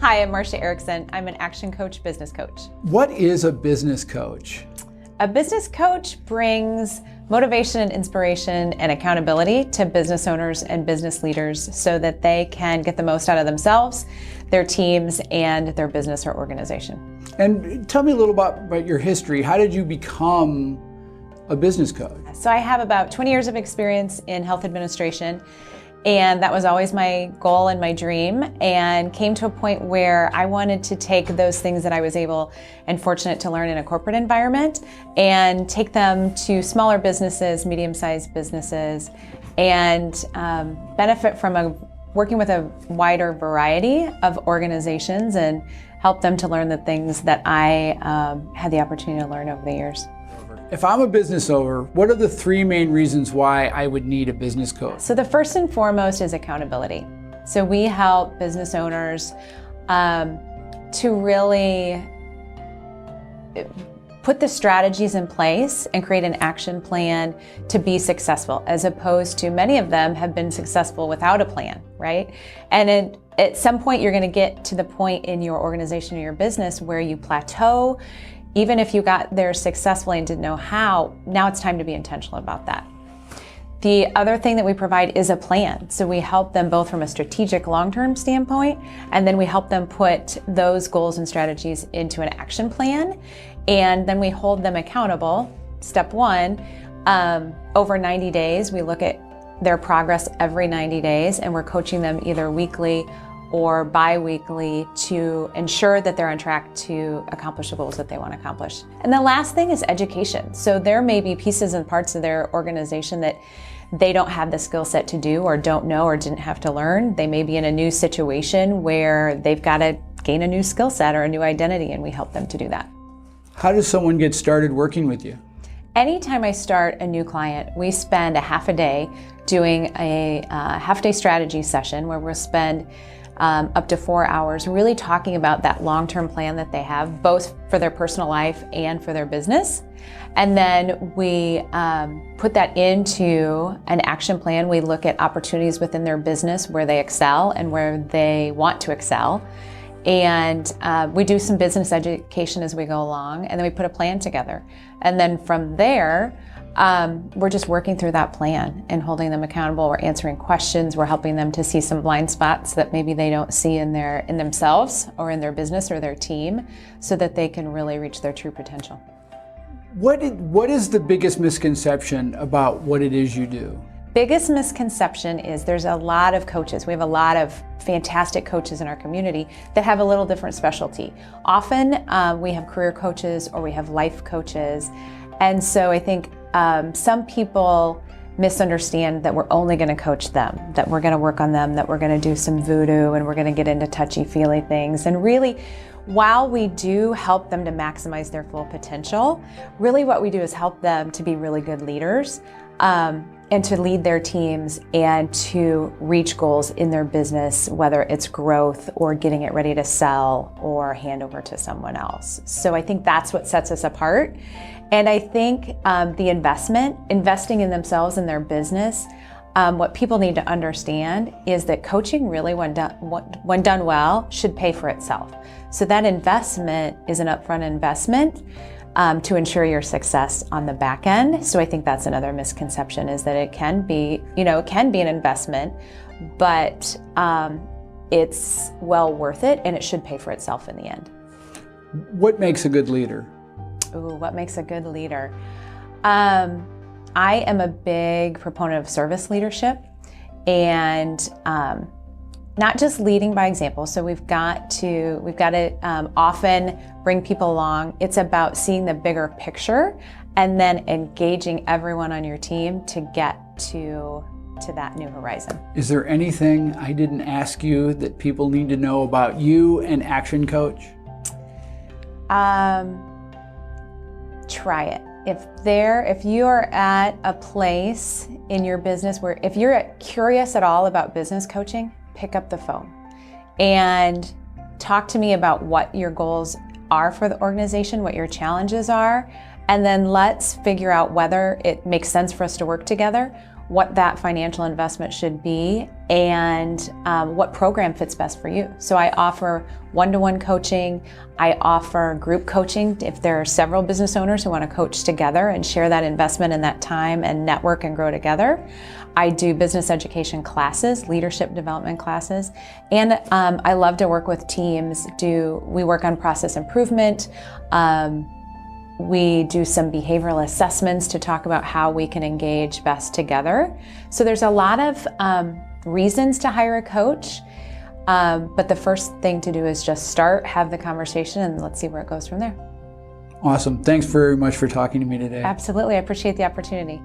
Hi, I'm Marcia Erickson. I'm an action coach, business coach. What is a business coach? A business coach brings motivation and inspiration and accountability to business owners and business leaders so that they can get the most out of themselves, their teams, and their business or organization. And tell me a little about your history. How did you become a business coach? So I have about 20 years of experience in health administration, and that was always my goal and my dream, and came to a point where I wanted to take those things that I was able and fortunate to learn in a corporate environment and take them to smaller businesses, medium-sized businesses, and benefit from working with a wider variety of organizations and help them to learn the things that I had the opportunity to learn over the years. If I'm a business owner, what are the three main reasons why I would need a business coach? So the first and foremost is accountability. So we help business owners to really put the strategies in place and create an action plan to be successful, as opposed to many of them have been successful without a plan, right? And at some point you're going to get to the point in your organization or your business where you plateau. Even if you got there successfully and didn't know how, now it's time to be intentional about that. The other thing that we provide is a plan. So we help them both from a strategic long-term standpoint, and then we help them put those goals and strategies into an action plan. And then we hold them accountable. Step one, over 90 days, we look at their progress every 90 days, and we're coaching them either weekly or bi-weekly to ensure that they're on track to accomplish the goals that they want to accomplish. And the last thing is education. So there may be pieces and parts of their organization that they don't have the skill set to do, or don't know, or didn't have to learn. They may be in a new situation where they've got to gain a new skill set or a new identity, and we help them to do that. How does someone get started working with you? Anytime I start a new client, we spend a half a day doing a half-day strategy session where we'll spend up to 4 hours really talking about that long-term plan that they have, both for their personal life and for their business. And then we put that into an action plan. We look at opportunities within their business where they excel and where they want to excel. And we do some business education as we go along, and then we put a plan together. And then from there, we're just working through that plan and holding them accountable. We're answering questions. We're helping them to see some blind spots that maybe they don't see in themselves or in their business or their team, so that they can really reach their true potential. What is the biggest misconception about what it is you do? Biggest misconception is there's a lot of coaches. We have a lot of fantastic coaches in our community that have a little different specialty. Often we have career coaches or we have life coaches. And so I think some people misunderstand that we're only going to coach them, that we're going to work on them, that we're going to do some voodoo and we're going to get into touchy-feely things. And really, while we do help them to maximize their full potential, really what we do is help them to be really good leaders and to lead their teams and to reach goals in their business, whether it's growth or getting it ready to sell or hand over to someone else. So I think that's what sets us apart. And I think investing in themselves and their business, what people need to understand is that coaching really, when done well, should pay for itself. So that investment is an upfront investment to ensure your success on the back end. So I think that's another misconception, is that it can be an investment, but it's well worth it, and it should pay for itself in the end. What makes a good leader? Ooh, what makes a good leader? I am a big proponent of service leadership, and not just leading by example. So we've got to often bring people along. It's about seeing the bigger picture and then engaging everyone on your team to get to that new horizon. Is there anything I didn't ask you that people need to know about you and Action Coach? Try it. If you're at a place in your business where if you're curious at all about business coaching, pick up the phone and talk to me about what your goals are for the organization, what your challenges are, and then let's figure out whether it makes sense for us to work together, what that financial investment should be, and what program fits best for you. So I offer one-to-one coaching. I offer group coaching if there are several business owners who want to coach together and share that investment and that time and network and grow together. I do business education classes, leadership development classes, and I love to work with teams. We work on process improvement. We do some behavioral assessments to talk about how we can engage best together. So there's a lot of reasons to hire a coach, but the first thing to do is just start, have the conversation, and let's see where it goes from there. Awesome. Thanks very much for talking to me today. Absolutely. I appreciate the opportunity.